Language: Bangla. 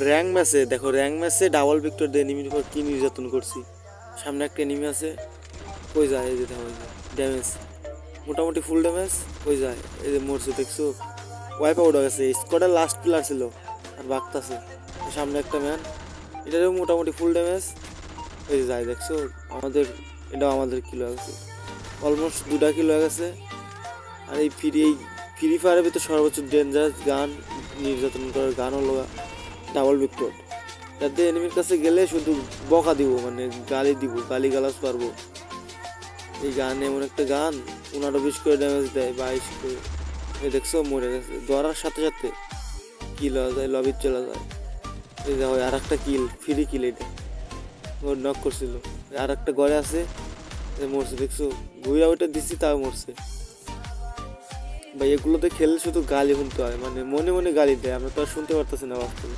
র্যাঙ্ক ম্যাচে দেখো, র্যাঙ্ক ম্যাচে ডাবল ভিক্টর দিয়ে এনিমির উপর কি নির্যাতন করছি। সামনে একটা এনিমি আছে, কই যায় এই যে দেখো, ড্যামেজ মোটামুটি ফুল ড্যামেজ। কই যায় এই যে মরছে দেখছো, ওয়াইপ আউট হয়ে গেছে। স্কোয়াডের লাস্ট প্লেয়ার ছিল আর বাগতাছে। সামনে একটা ম্যান, এটারও মোটামুটি ফুল ড্যামেজ। এই যে যায় দেখছো, আমাদের এটাও আমাদের কিল হয়ে গেছে, অলমোস্ট 2টা কিল হয়ে গেছে। আর এই ফ্রি ফায়ারের ভিতরে সর্বোচ্চ ডেঞ্জারাস গান, নির্যাতন করার গান হলো ডাবল ভিক্টর। যাতে এনিমির কাছে গেলে শুধু বকা দিব, মানে গালি দিব, গালি গালাজ পারবো। এই গান এমন একটা গান, 15-20 করে ড্যামেজ দেয়, 22 করে। এই দেখছো মরে গেছে, ধরার সাথে সাথে কিল হয়ে যায়, লবির চলে যায়। এই দেখো আর একটা কিল, ফ্রি কিল, এটা ওর নক করছিল। আর একটা ঘরে আছে, মরছে দেখছো, ঘুরে ওইটা দিচ্ছি তাও মরছে। ভাই এগুলোতে খেললে শুধু গালি শুনতে হয়, মানে মনে মনে গালি দেয়, আমরা তো আর শুনতে পারতেছি না বাস্তবে।